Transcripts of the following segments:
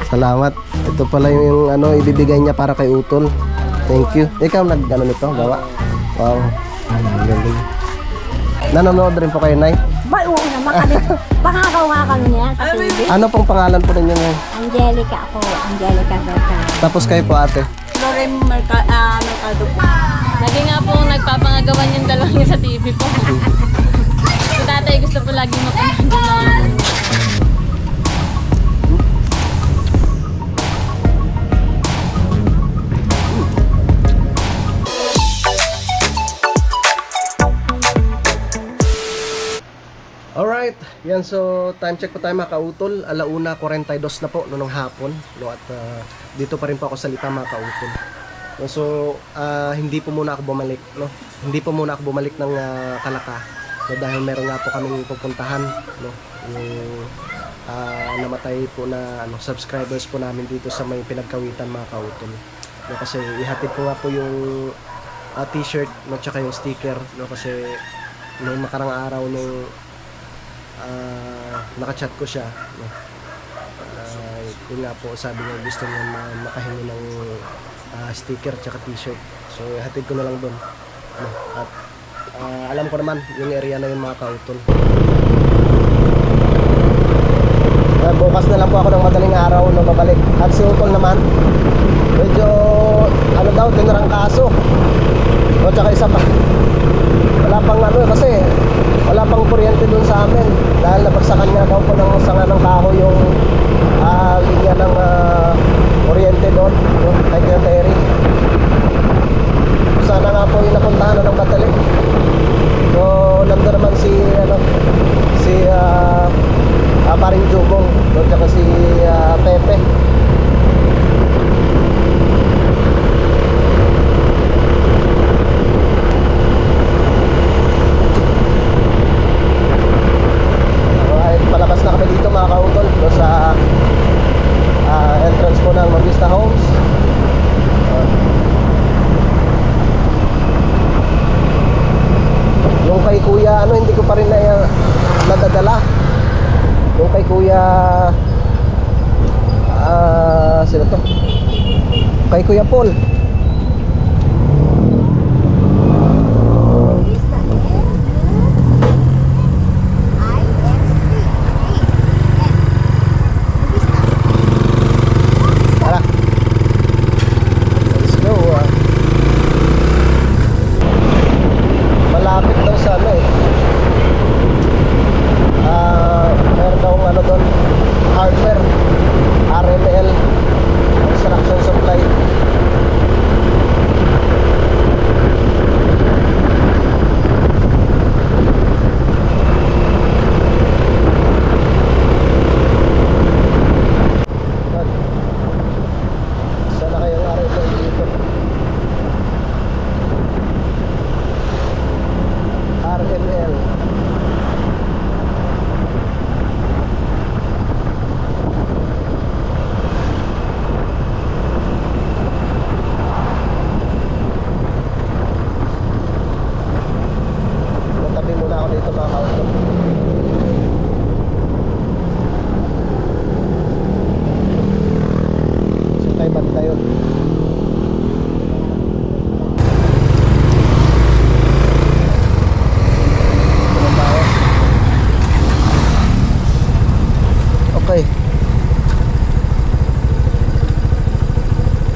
Salamat. Ito pala yung ano ibibigay niya para kay Utol. Thank you. Ikaw nag-ano nito, gawa? Wow. Ang galing. Nanonood rin po kayo, Nay? Ba, oo naman kami. Pangakaw nga kami niya sa TV. Ano pong pangalan po ninyo, Nay? Angelica ako. Angelica Berta. Tapos kayo po, ate? Lorem Mercado po. Lagi nga po nagpapangagawan yung dalawang yun sa TV po. Si tatay gusto po lagi mapanood yung mga Alright, yan, so time check po tayo mga kautol. 1:42 na po noong hapon, no? At dito pa rin po ako sa Lipa mga kautol, no? So hindi po muna ako bumalik, no? Hindi po muna ako bumalik ng Kalaka, no? Dahil meron nga po kaming pupuntahan, no? Yung namatay po na subscribers po namin dito sa may Pinagkawitan mga kautol, no? Kasi ihatid po nga po yung t-shirt, no? Tsaka yung sticker, no? Kasi noong makarang araw nung nakachat ko siya, no? Yun nga po, sabi niya gusto niya makahingi ng sticker tsaka t-shirt, so hatid ko na lang doon, no? At alam ko naman yung area na yun mga kautol. Bukas na lang po ako ng madaling araw na babalik. At si Utol naman medyo daw tinarangkaso, o tsaka isa pa wala pang kasi wala pang kuryente dun sa amin dahil nabagsakan nga daw po ng sanga ng kahoy yung linya ng kuryente doon, no? Kay Kuya Terry. Sana nga po yung napuntahan na ng Batalik. So nandun naman si Paring Jubong, no? Tsaka si Pepe. Palabas na kami dito mga kautol, no, sa entrance po ng Magvista Homes. Yung kay Kuya hindi ko pa rin nadadala. Yung kay Kuya sino to? Kay Kuya Paul.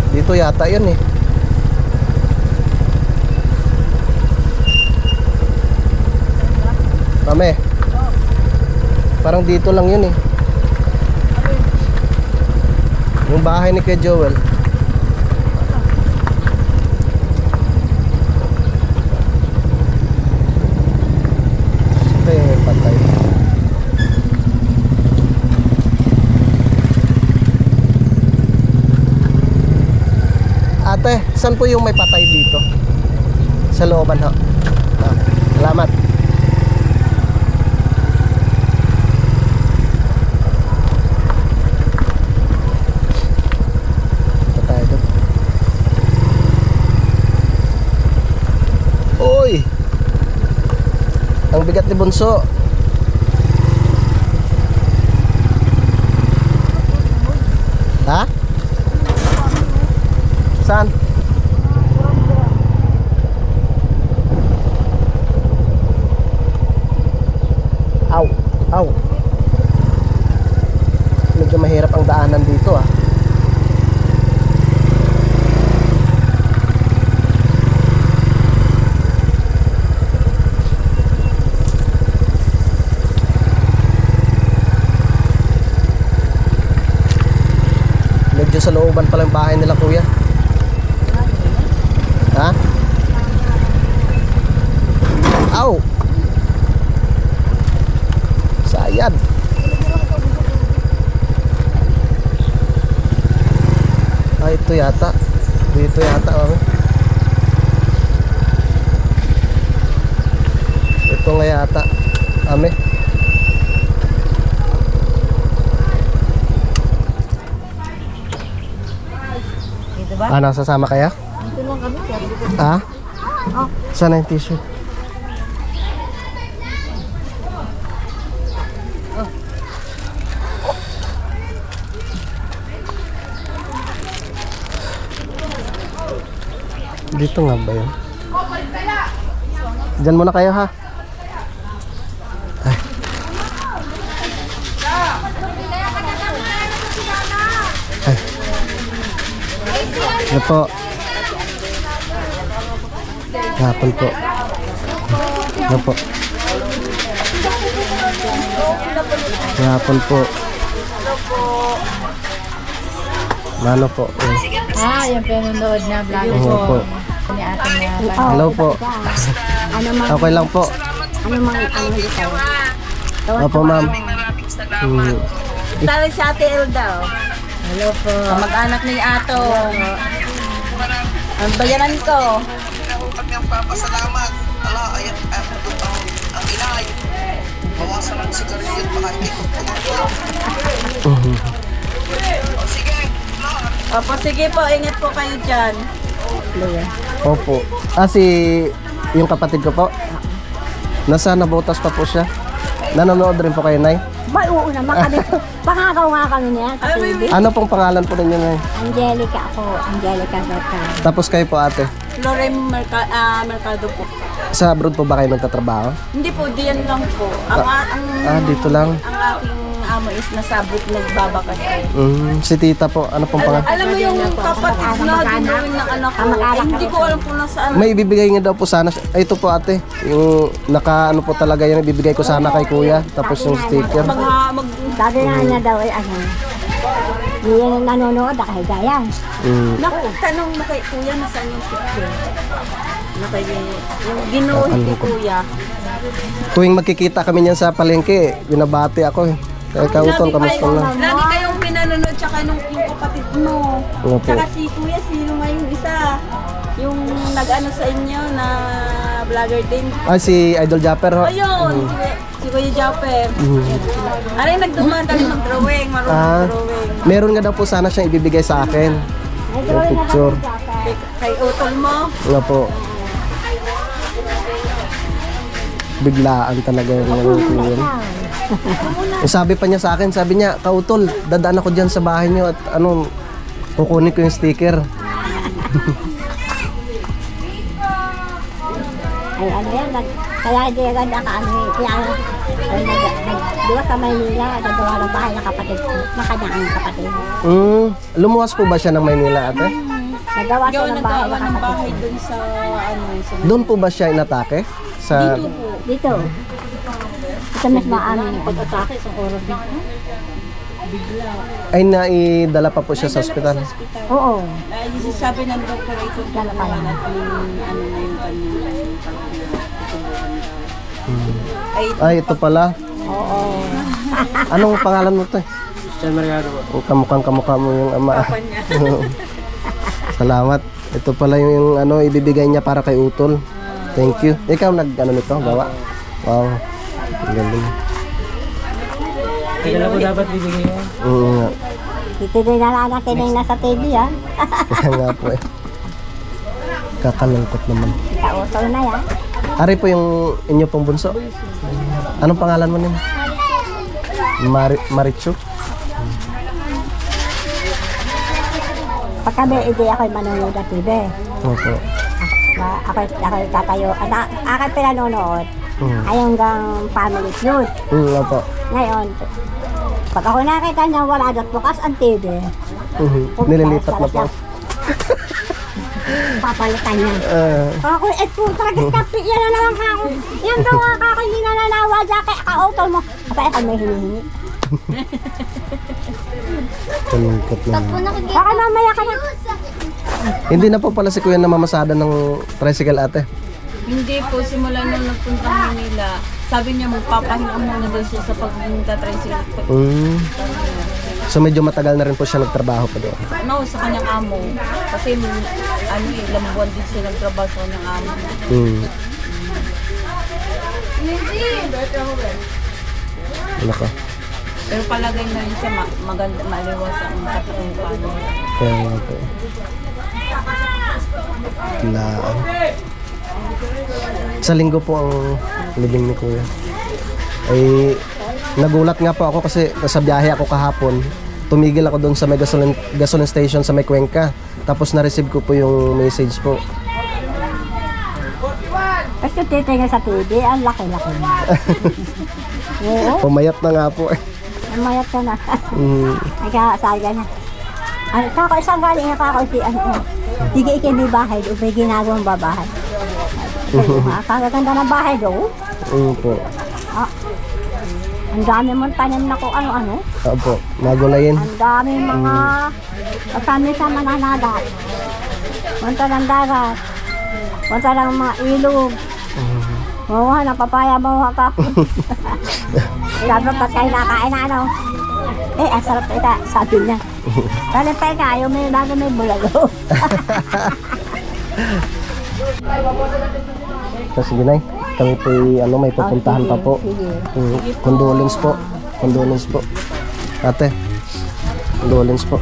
Dito yata yun eh. Kami. Parang dito lang yun eh. Yung bahay ni Kuya Joel. Ito yung patay. Ate, saan po yung may patay dito? Sa looban ho. Salamat. Patay doon. Uy! Ang bigat ni Bunso. Ha? Saan? Aw, aw. Medyo mahirap ang daanan dito ah. Medyo sa looban pala yung bahay nila kuya. Ha? Aw! Sayad. Ah, ito yata. Dito yata oh. Ito nga yata. Ame. Dito ba? Ah, nasasama kaya? Dito lang kami. Ha? Oh. Saan na yung t-shirt? Dito nga ba yun? Diyan muna kayo ha. Ay. Ay. Ano po? Hapon po. Ano po? Hapon po. Mano po? Yung pinanood na vlog Oo po. ni ate na Hello po. Ano mang, Okay lang po. ano dito? Opo ma'am. Tala si ate Elda. Hello po. Mag-anak ni Ato. Ang bayaran ko. Pagpapasalamat. Ala, ayan, ang inay. Bawasan ng sigarilyo at makaikot ko ng tulong. Sige, Opo, sige po. Ingat po kayo dyan. Opo. Ah, yung kapatid ko po. Nasa nabutas pa po siya. Nanonood rin po kayo, Nay. Ba, oo naman kami. Pangakaw nga kami niya sa TV. Ano pong pangalan po ninyo, Nay? Angelica ako. Angelica Berta. Tapos kayo po, ate. Lorem Mercado po. Sa abroad po ba kayo nagtatrabaho? Hindi po, diyan lang po. Dito lang. Ang aking amo is nasa abroad nagbabakasyon. Si tita po, ano pong pangalan? Alam mo yung kapatid na dinuwing ng anak ko, hindi ko alam kung nasaan. May ibibigay niya daw po sana. Ay, ito po ate. Yung ano po talaga yan, ibibigay ko sana kay kuya. Tapos yung sticker. Sabi nga niya daw ay ano. Hindi yan nanonood, nakahigayan. Naku, tanong mo kay kuya nasaan yung picture. Yung ginuhit ni kuya. Tuwing magkikita kami niyan sa palengke, binabati ako eh. Kaya kautol, kamusta na? Lagi kayong pinanonood tsaka yung kapatid mo. Opo. Tsaka si kuya, sino nga yung isa? Yung nag-ano sa inyo na vlogger din. Ah, si Idol Japper ho. Ayun, si Kuya Japper. Aray, nagdumadali mag-drawing, marunong Ah, mag-drawing. meron nga daw po sana siyang ibibigay sa akin. Yung picture. Kay utol mo. Nga po. Biglaan talaga yung yun. Sabi pa niya sa akin, sabi niya, kautol, dadaan ako dyan sa bahay niyo at kukunin ko yung sticker. Ay, ano yan, kaya hindi agad nakaano eh. Kaya diba sa Maynila, nagawa ng bahay ng kapatid ko, makanyang kapatid. Lumuwas po ba siya ng Maynila, ate? Nagawa siya ng bahay Nagawa ng ng kapatid. bahay dun sa sa Doon po ba siya inatake? Sa dito po. Dito. Ito mismo amin. Pag-atake sa oras dito. ay naidala pa po siya sa ospital. Oo. Sabi ng doktor ay tutulungan at yung ano na yung kanyang Ay, ito pala. Oo. Anong pangalan mo to? Christian Mariano. Kamukhang mo yung ama. Salamat. Ito pala yung ibibigay niya para kay Utol. Thank you. Ikaw nito, gawa? Wow. Ang galing. Kaya na po dapat bibigay mo. Oo nga. Dito din na lang natin yung nasa TV ha. Kaya nga po eh. Kakalungkot naman. Kautol na yan. Ari po yung inyo pong bunso. Anong pangalan mo nila? Marichu? Pag kami, hindi ako'y manonood ng TV. Opo. Ako'y tatayo. Ako'y pinanonood. Mm. Ay hanggang Family Feud. Opo. Ngayon, pag ako nakita niya wala doon bukas ang TV, Nililipat na po. papalitan niya. Ah, Ako, puta, kapi, yan na naman ako. Yan daw ako, hindi na nanawa dyan, kaya ka-auto mo. Apa, ako may hinihingi. Kalungkot na. Baka mamaya ka na. Hindi na po pala si Kuya namamasada ng tricycle ate. Hindi po, simula nung nagpunta Manila, sabi niya magpapahinga muna daw siya sa pagta-tricycle. So medyo matagal na rin po siya nagtrabaho pa doon. No, sa kanyang amo. Kasi ilang buwan din siya nagtrabaho sa kanyang amo. Ano ka? Pero palagay na rin siya maganda, maliwas ang katutupan. Kaya nga po. Laan. Sa linggo po ang living ni Kuya. Ay nagulat nga po ako kasi nasa biyahe ako kahapon. Tumigil ako doon sa may gasoline station sa may Cuenca. Tapos na-receive ko po yung message po. Kasi titingin sa TV, ang laki-laki mo. Oo, Pumayat na nga po eh. mayat ka na. Ay sabi niya. Kako isang galing na kako si ano. Sige ikindi bahay, doon may ginagawang babahay. Kagaganda ng bahay doon. Po. Ang dami mong tanim na kung ano-ano. Opo, magulayin. Ang dami mga kasami sa mananagat. Punta ng dagat. Punta ng mga ilog. Mamuha ng papaya, mamuha ka. Sabi pag kayo nakain na ano. Ang sarap ito, sabi niya. Kali pa ka, ayaw may bago may bulago. So sige Nay, kami po may pupuntahan pa po. Sige. Condolence po. Condolence po. Ate, condolence po.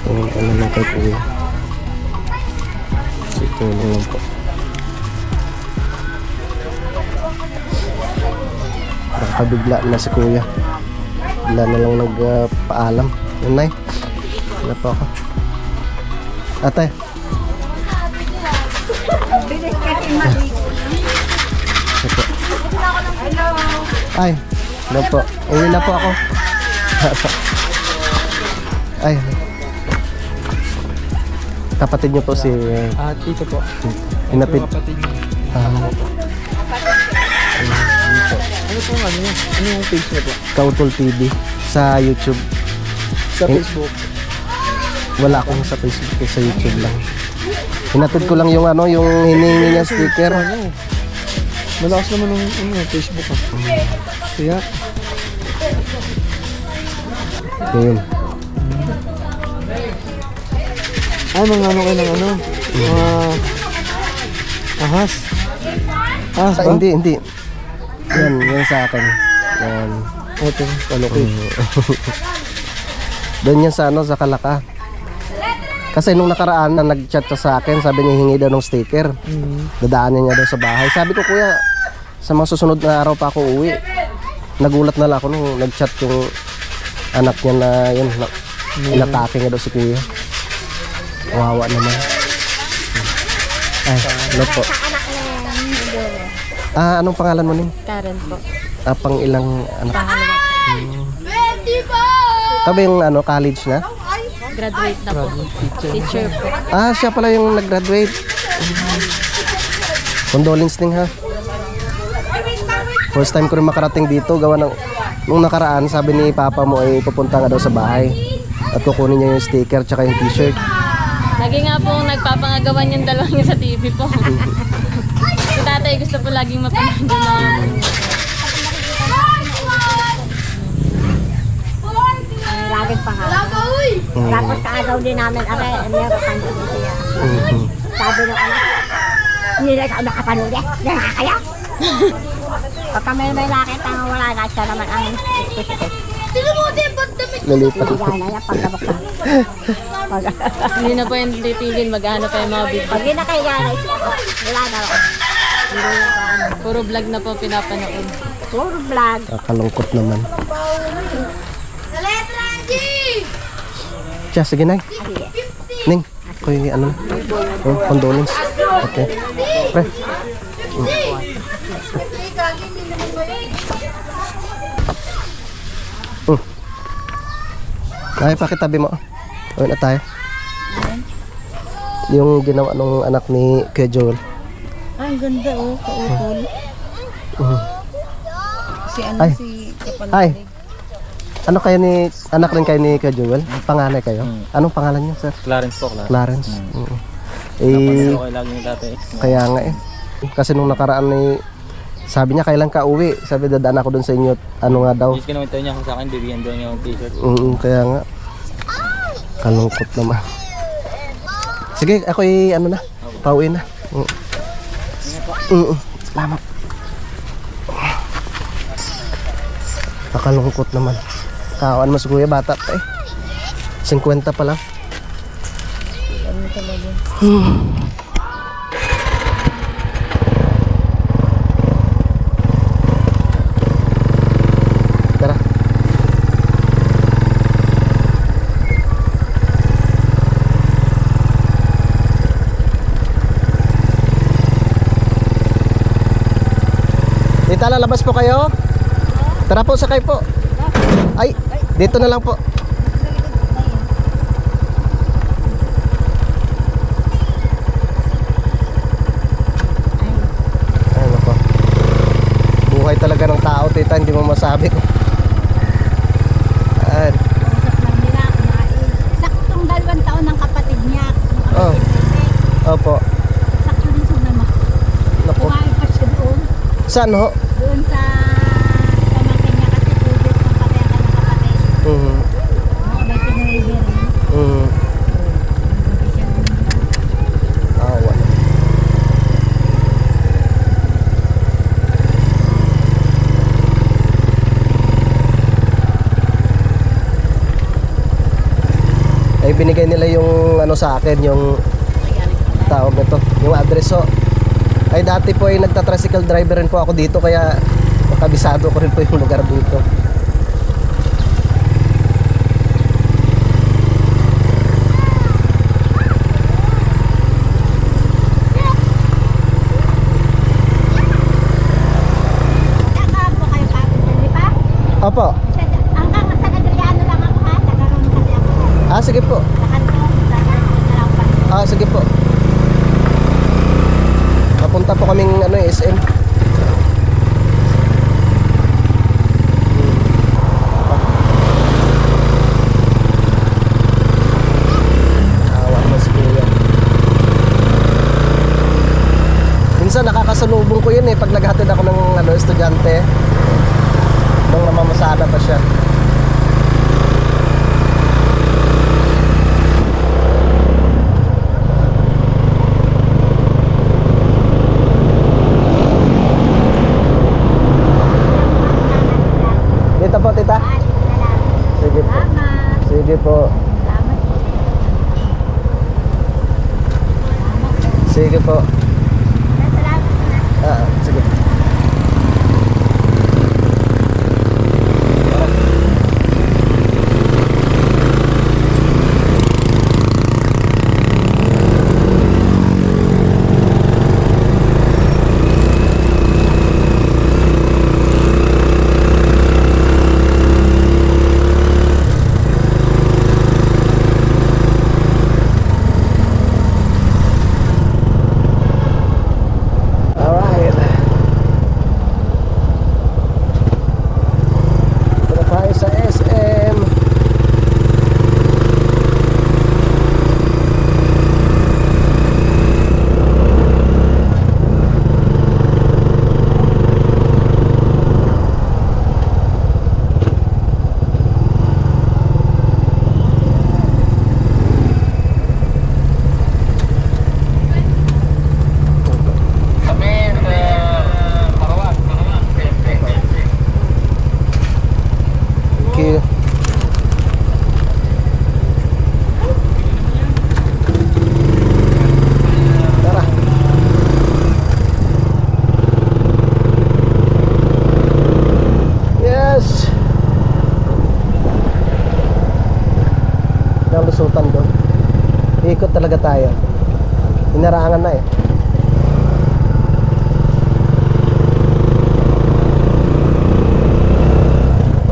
Ano lang kay Kuya. Tulong lang po. Nakakabigla na si Kuya. Wala na lang nagpaalam. Yun Nay. Wala po ako. Ate. Bilis kasi mali. Ito. Ay, ano po? Uwi na po ako. Ay. Kapatid niyo po si... Tito po. Hinapid. Kapatid niyo. Ano po ano niya? Ano yung page niya po? Kautol TV sa YouTube. Sa Facebook. Wala akong sa Facebook, sa YouTube lang. Hinatid ko lang yung yung hinihingi niya sticker. Ano? Malakas naman yung Facebook ah. Kaya, Yun. mga ano kayo ng ano? Mga ahas. Ahas ba? Hindi. Yan sa akin. Yan. Ito, ano ko. Doon yan sa sa Kalaka. Kasi nung nakaraan na nag-chat siya sa akin, sabi niya hingi daw ng sticker. Dadaanan niya daw sa bahay. Sabi ko, Kuya, sa mga susunod na araw pa ako uwi. Nagulat na lang ako nung nag-chat yung anak niya na yun, inatake nga daw si Kuya. Wawa naman. Ay, ano po? Anong pangalan mo nin? Karen po. Pang ilang anak? Pangalawa. Tabi yung college na? Graduate na po. Teacher po. Siya pala yung nag-graduate. Condolence din ha. First time ko rin makarating dito. Gawa ng nung nakaraan, sabi ni Papa mo ay pupunta nga daw sa bahay. At kukunin niya yung sticker tsaka yung t-shirt. Lagi nga po nagpapangagawan yung dalawang yun sa TV po. Si tatay gusto po laging mapanood yung mga Laging pangalan. Tapos kaagaw din namin, meron kang dito siya. Sabi ng anak, hindi na ikaw nakapanood eh. Nakakaya. Pag kami may nakita nga wala na siya naman ang specific. Lilipat. Hindi na yan pagkabok na. hindi na po yung titigil, maghanap pa yung mga video. Pag di na kayo gano'n, wala na ako. Hindi na ako. Puro vlog na po pinapanood. Puro vlog. Kakalungkot naman. Siya, sige na. Sige. Ning, ako yung ano. Oh, condolence. Okay. Pre. Ay, pakitabi mo. Uwi na tayo. Yung ginawa nung anak ni Kuya Joel. Ang ganda oh, kautol. Si ano Ay. si Kapal. Ay. Ano kayo ni anak rin kayo ni Kuya Joel? Panganay kayo? Anong pangalan niyo, sir? Clarence po, Clarence. Oo. Okay, lagi ni tatay. Kaya nga eh. Kasi nung nakaraan ni sabi niya kailan ka uwi? Sabi dadaan ako doon sa inyo. Ano nga daw? Yes, kinamit niya ako sa akin, bibigyan daw niya ng t-shirt. Kaya nga. Kalungkot naman. Sige, ako ano na. Pauwi na. Salamat. Nakalungkot naman. Kawan mas kuya, bata pa eh. 50 pa lang. Ano talaga? Tara. Tita, lalabas po kayo? Tara po, sakay po. Ay, dito na lang po. Ay, nako. Buhay talaga ng tao, tita, hindi mo masabi ko. Ayan. Kausap lang nila, kumain. Saktong 2 taon ng kapatid niya. Oh. Opo. Sakto din sa naman. Naku. Kumain pa siya doon. Saan ho? Doon sa pamangkin niya kasi pwede ng patayan ka ng kapatid. Mga may tinuriver. Hindi siya Awa. Ay binigay nila yung ano sa akin, yung tawag nito, yung address ho. Ay dati po ay nagta-tricycle driver rin po ako dito kaya makabisado ko rin po yung lugar dito. Saan po kayo kapatid? Di ba? Opo. Hanggang sa Adriano lang ako ha. Nagkaroon kasi ako. Sige po. Sa kanto. Sa kanto na lang pa. Sige po. Papunta po kaming ano SM. Awan mas kuya. Minsan nakakasalubong ko yun pag naghatid ako ng estudyante. Nung namamasada pa siya. Dito po, tita. Sige po. Sige po. Sige po. Sige. Alright. Ito na tayo sa SM. Thank you. Tara. Yes. Nalusutan doon. Ikot talaga tayo. Inarangan na eh.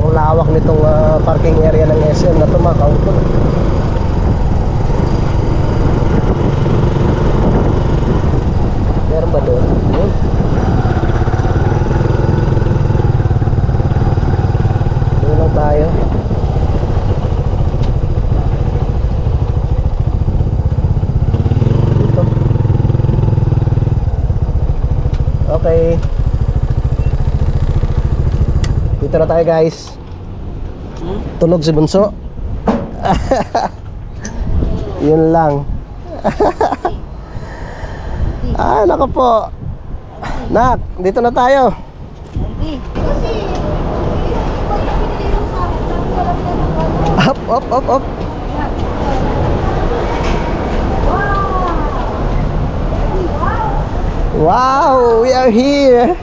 Ang lawak nitong parking area ng SM na ito mga kautol. Meron ba doon? Yun. Doon lang tayo. Dito. Okay. Dito na tayo guys. Tunog si Bunso. Yun lang. Ah, nako po. Nak, dito na tayo. Up, up, up, up. Wow, we are here.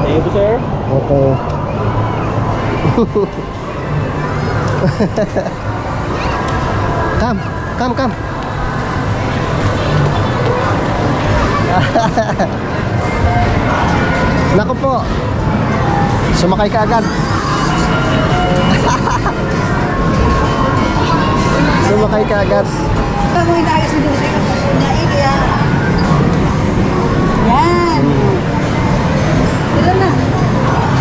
Thank you, sir. Okay. Come. Nako po. Sumakay ka agad. Sumakay ka agad. Yan. Ilan na?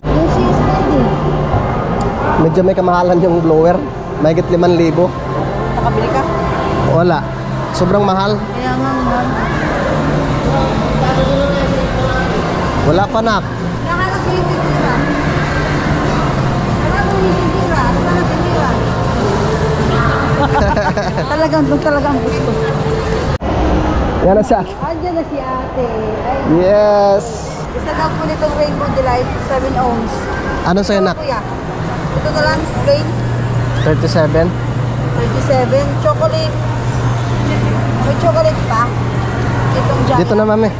Yung sis ready. Medyo may kamahalan yung blower. Mahigit 5,000. Nakabili ka? Wala. Sobrang mahal. Kaya nga mahal. Wala pa nak. Nakakalap yung titira. Nakakalap yung titira. Nakakalap yung titira. Talagang gusto. Yan na siya. Andiyan na si ate. Ay, Yes. isa daw po nitong Rainbow Delight, 7 ohms. Ano sa'yo nak? Kuya, ito na lang, plain, 37. 37, chocolate. May chocolate pa. Itong giant. Dito na mami.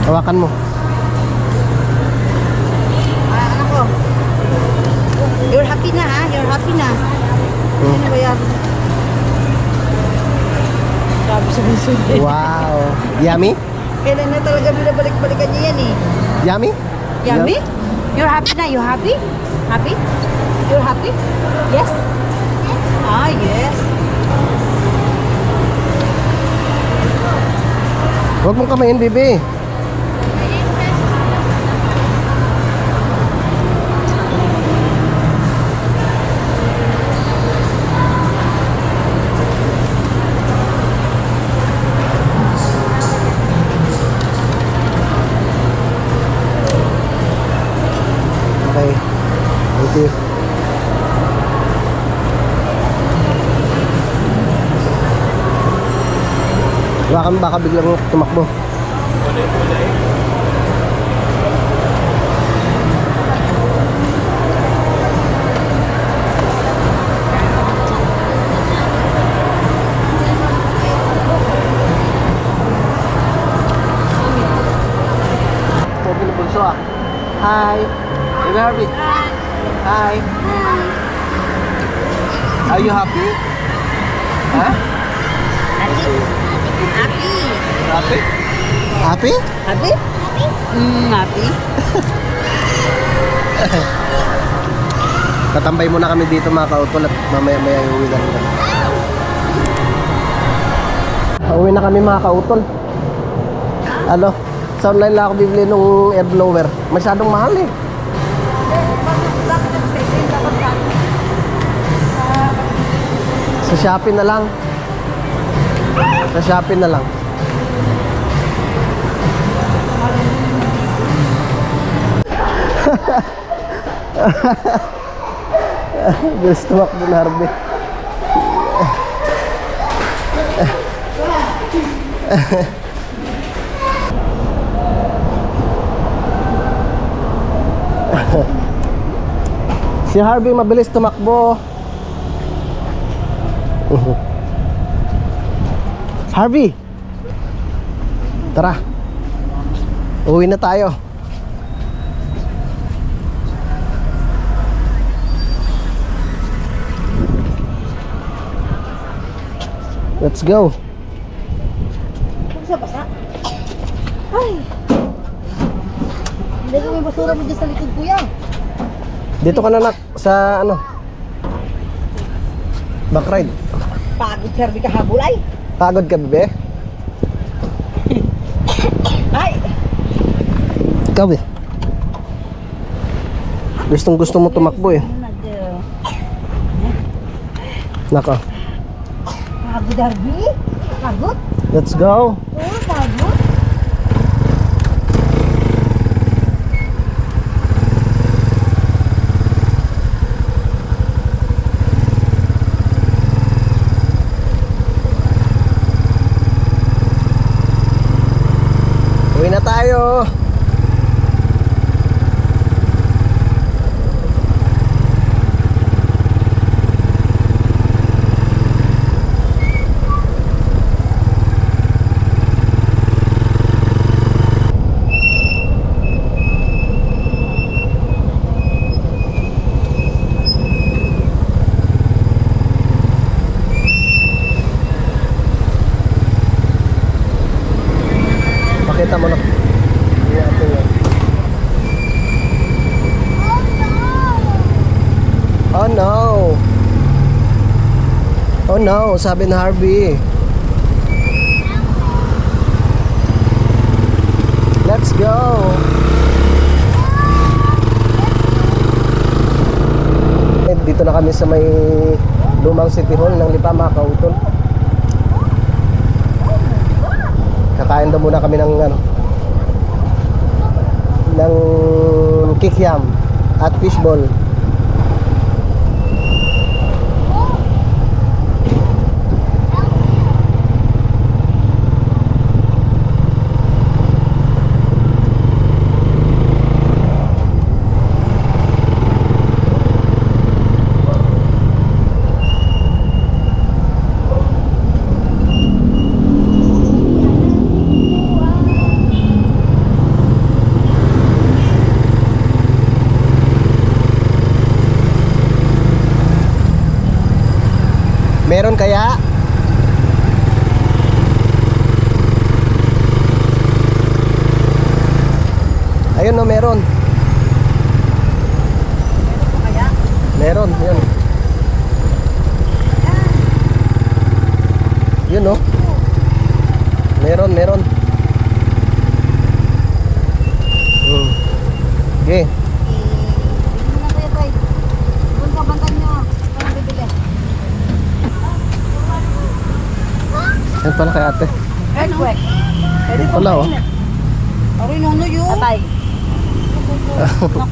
Hawakan mo. Ah, anak ko. You're happy na ha? You're happy na. Ano ba yan? Grabe sa bisod eh. Wow. Yummy? Kailan na talaga binabalik-balikan niya yan eh. Yummy? Yummy? You're happy na? You happy? Happy? You're happy? Yes? Ah, yes. Huwag mong kamayin, baby. Okay. Thank you. Baka biglang tumakbo. Pogi na bunso ah. Hi. Baby Harvey. Hi. Are you happy? Huh? Happy? Happy? Happy? Happy? Happy? Tatambay muna kami dito mga kautol at mamaya-maya uwi na rin kami. Uwi na kami mga kautol. Ano? Sa online lang ako bibili nung air blower. Masyadong mahal eh. Sa Shopee na lang. Sa Shopee na lang. Bilis tumakbo na Harvey. Si Harvey mabilis tumakbo. Harvey! Tara. Uwi na tayo. Let's go. Basa-basa. Ay! Hindi ko may basura mo dyan sa likod, kuya. Dito ka na nak sa ano? Back ride. Pagod, sir, di ka habulay. Pagod ka, bebe? Ay! Ikaw eh. Gustong gusto mo tumakbo eh. Naka. Pagod, Harvey. Pagod? Let's go. Oo, pagod. Uwi na tayo. Pakita mo na. Oh no. Oh no, sabi na Harvey. Let's go. Dito na kami sa may lumang City Hall ng Lipa, mga kautol. Kakain daw muna kami ng ano, ng kikiam at fishball. Meron kaya? Ayun no, meron. Meron, yun. Yun no. Meron. Okay. Tingnan mo na, kuya, Toy. Doon ka, bantay nyo. Parang bibili. Yan pala kay ate. Earthquake. Pwede Yan pala oh. Aroy, nono yun. Atay.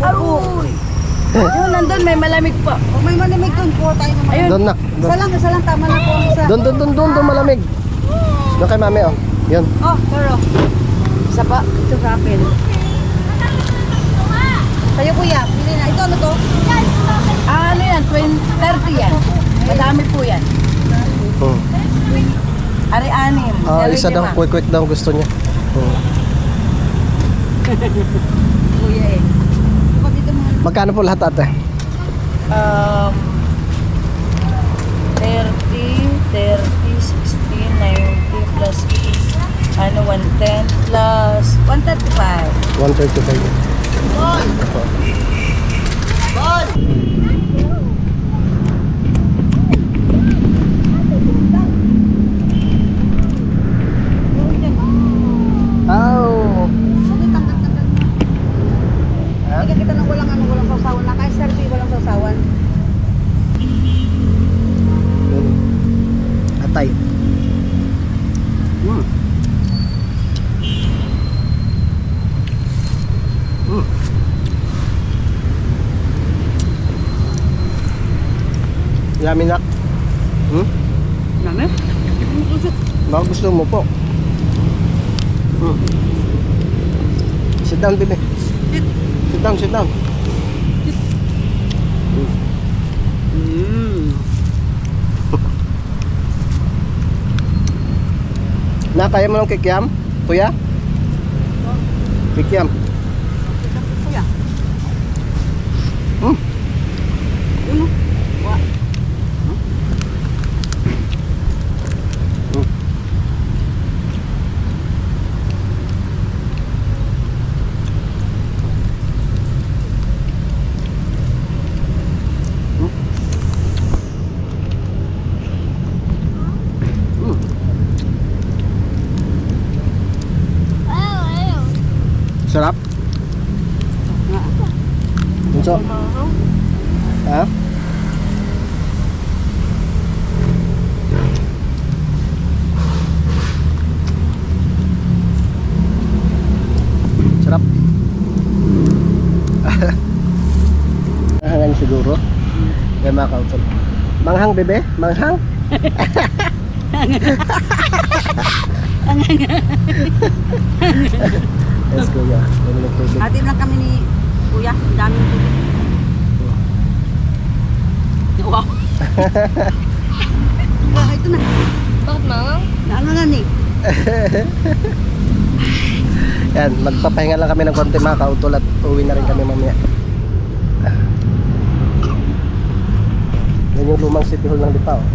Aroy. Yun, nandun, may malamig pa. Kung may malamig dun, kuha tayo naman. Ayun. Doon nak. Isa lang, tama na po ang isa. Doon malamig. Doon kay mami oh. Yun. Oh, pero. Isa pa, ito sa akin. Kayo kuya, pili na. Ito ano to? Ano yan? 30 yan. Madami po yan. Hmm. Ari-anim. Isa daw, quick daw gusto niya. Kuya eh. Dito mga Magkano po lahat ate? 30, 60, 90 plus 110 plus 135. 135. Oh. Bigyan kita ng walang sausawan na. Kahit Serbi, walang sausawan. Atay. Yummy nak. Nami? Baka gusto mo po. Sit down, baby. Sit down. Na, kaya mo ng kikiam? Kuya? Kikiam. Kuya. Hmm. Uno. Wa. Sarap. Bunso. Ha? Sarap. Manghang siguro. Kaya mga kautol. Manghang, bebe? Manghang? Yes, kuya. Atin lang kami ni Kuya. Ang daming tubig. Wow. Ito na. Bakit mangang? Ano na ni? Yan, magpapahinga lang kami ng konti mga kautol at uwi na rin kami mamaya. Yan yung lumang City Hall ng Lipa, oh.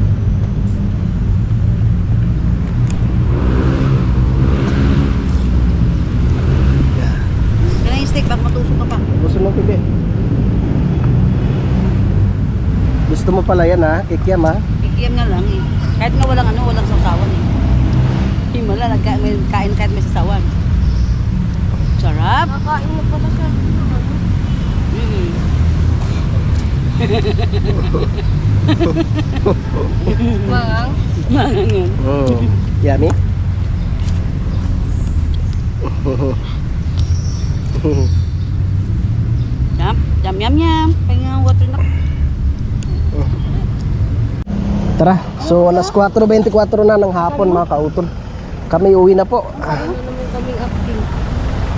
Yan yung steak. Baka matusok ka pa. Gusto mo, pibi? Gusto mo pala yan, ha? Kikiam, ha? Kikiyam nga lang eh. Kahit nga walang ano, walang sasawan eh. Himala, kain kahit may sasawan. Sarap. Nakain mo pala siya. Mangang? Mangangan. Oh. Yummy? Yum, yum, yum, yum. Pahinga ng water na. Tara, so alas 4:24 na ng hapon mga kautol. Kami uwi na po. Ano naman kaming acting?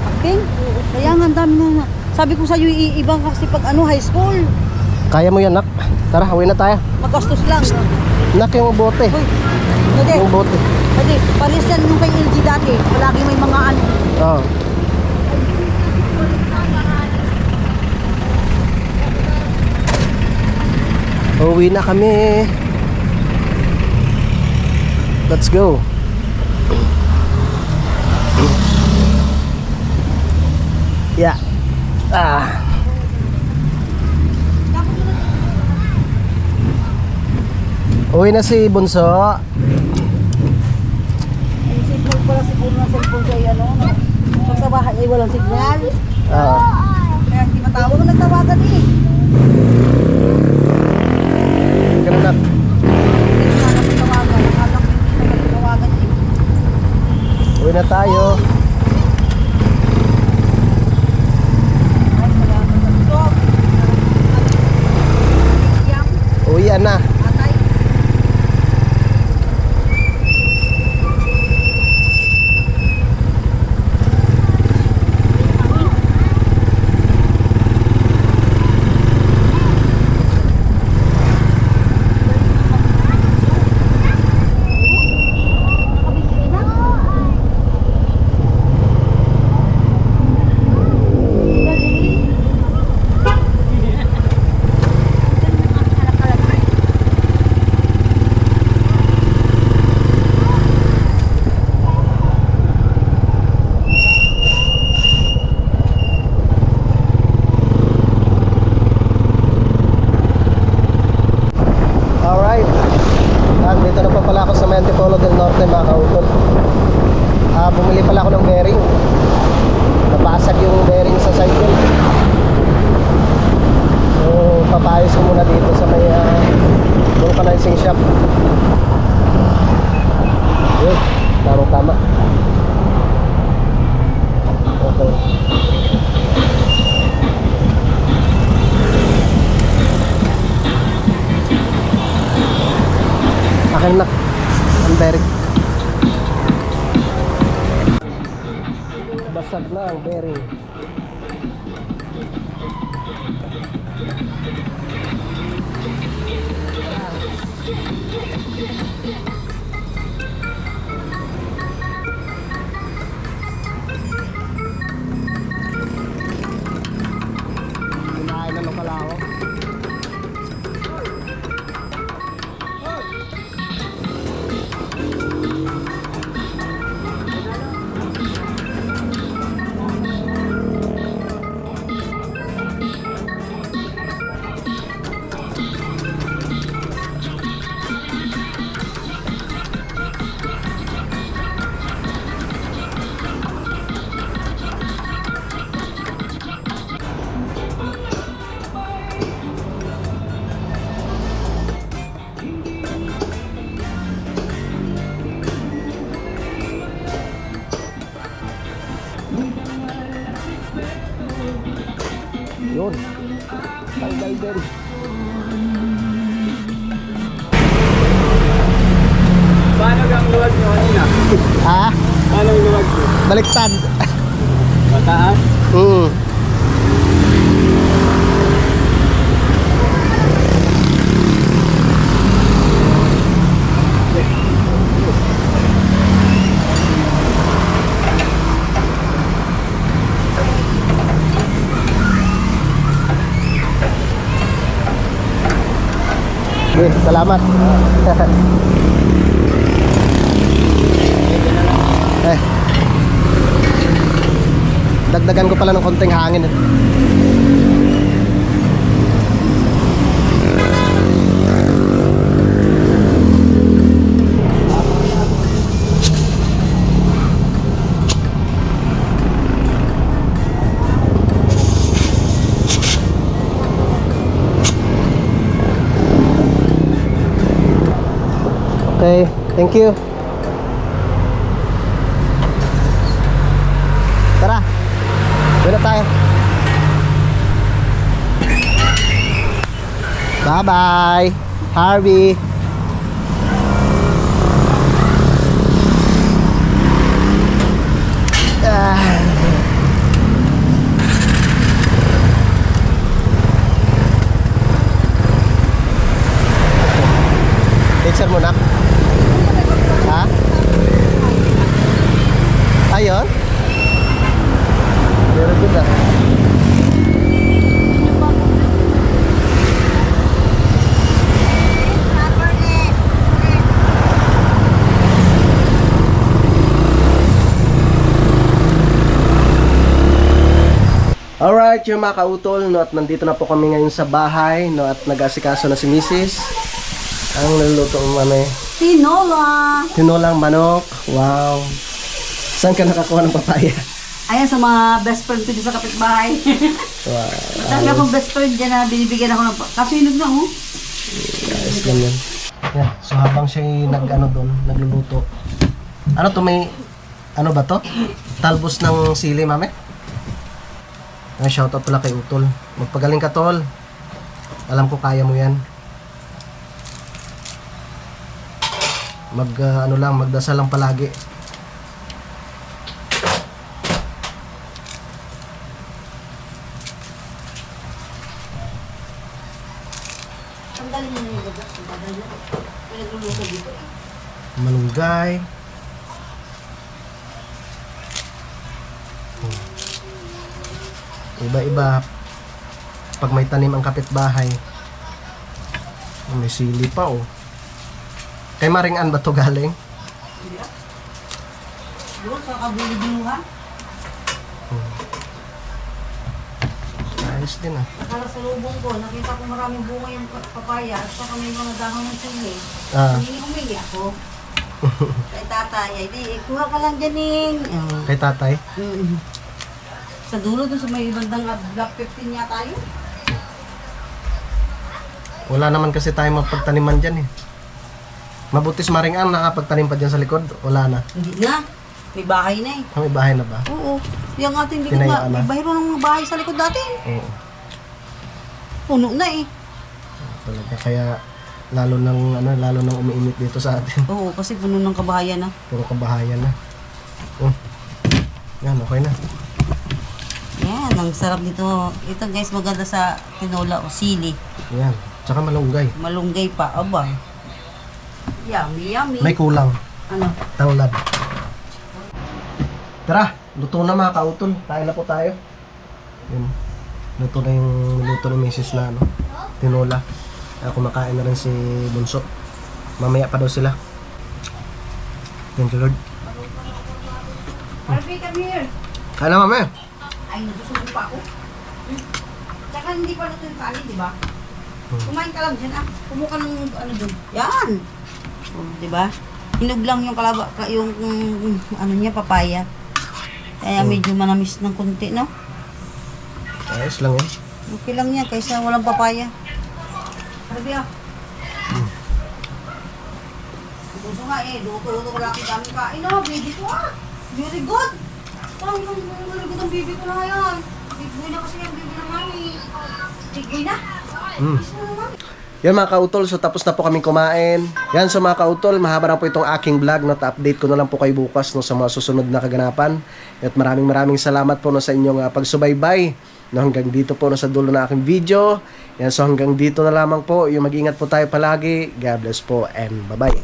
Acting? Kaya nga, ang dami na. Sabi ko sa'yo, iibang kasi pag ano, high school. Kaya mo yan, nak. Tara, uwi na tayo. Magastos lang. Nak, yung bote. Uy, hindi. Yung bote. Hindi, pares yan yung kay LG dati. Palagi may mga ano. Oh. Uwi na kami. Let's go. Yeah. Uwi na si Bunso. Yung cellphone pala siguro ng cellphone kay ano. Pag sa bahay ay walang signal. Oo. Kaya hindi matawag ko nagtawagan eh. Ganun na. Hindi na nagtawagan. Akala ko hindi na nagtawagan eh. Uwi na tayo. Ay, salamat sa gusto. Iyam, Uwian na. atay. Alright. Dito na pa pala ako sa may Antipolo del Norte mga kautol. Bumili pala ako ng bearing. Nabasag yung bearing sa cycle. So papayos ko muna dito sa may vulcanizing shop. Yun, tama. Okay. Akin na ang bearing. Basag na ang bearing. Kumain na ng kalawa. Yun. Tanggal din. Paano ang luwag nyo kanina? Ha? Paano ang luwag nyo? Baliktad. Mataas? Salamat. Dagdagan ko pala ng konting hangin. Okay, thank you. Tara, doon na tayo. Bye-bye, Harvey. Picture mo na. Ha? Ayun? Very good ah. Alright, yung mga kautol, no, at nandito na po kami ngayon sa bahay, no, at nag-asikaso na si Mrs. Ang naluluto mo, mami? Tinola! Tinolang manok. Wow. Saan ka nakakuha ng papaya? Ayan sa mga best friend ko dyan sa kapitbahay. Wow. Dami akong best friend dyan na binibigyan ako ng kasinog na oh. Ayos lang yan. Yan. So habang siya nag-ano doon, nagluluto. Ano to, may ano ba to? Talbos ng sili, mami? Ay, shoutout pala kay Utol. Magpagaling ka, Tol. Alam ko kaya mo yan. Ano lang, magdasal lang palagi. Malunggay. Iba-iba. Pag may tanim ang kapitbahay. May sili pa oh. Kay Maring Ann ba to galing? Doon sa kabili-biluhan. Ayos din ah. Nakala sa lubong ko, nakita ko maraming bunga yung papaya at saka may mga dahon ng sili. Ah, Humingi ako. Kay tatay, ay di, kuha ka lang dyan kay tatay. Sa dulo doon sa may bandang block 15 yata yun. Wala naman kasi tayo mapagtaniman dyan eh. Mabuti si Maring Ann, nakapagtanim pa dyan sa likod. Wala na. Hindi na. May bahay na eh. May bahay na ba? Oo. Yung ating likod Tinayaan na. na. May bahiro ng mga bahay sa likod dati. Oo. Puno na eh. Talaga. Kaya lalo nang umiinit dito sa atin. Oo, kasi puno ng kabahayan na. Puro kabahayan na. Yan, okay na. Yan, ang sarap nito. Ito guys, maganda sa tinola o sili. Yan. Tsaka malunggay. Malunggay pa. Aba. Yummy, yummy. May kulang. Ano? Tanglad. Tara, luto na mga kautol. Kain na po tayo. Yun. Luto na yung luto ni Mrs. na ano, tinola. Kumakain na rin si Bunso. Mamaya pa daw sila. Thank you, Lord. Barbie, come here. Kain na, mamaya. Ay, nagsusubo pa ako. Tsaka hindi pa luto yung kanin, di ba? Kumain ka lang dyan, ah. Kumuha ka ng ano dun. Yan! Di ba? Hinog lang yung yung ano niya, papaya. Kaya medyo manamis ng konti, no? Ayos lang yun. Okay lang yan, kaysa walang papaya. Barbie, ah. Gusto nga eh, duto-duto ko lang kita aming kain, oh. Baby ko, ah. Very good. Parang very good ang baby ko na ngayon. Big boy na kasi yung baby ng mami. Big boy na. Yan mga kautol, so tapos na po kaming kumain. Yan, so mga kautol, mahaba na po itong aking vlog, no, update ko na lang po kayo bukas, no, sa mga susunod na kaganapan. At maraming salamat po, no, sa inyong pagsubaybay, no, hanggang dito po, no, sa dulo na aking video. Yan, so hanggang dito na lamang po, yung mag-ingat po tayo palagi. God bless po and bye-bye.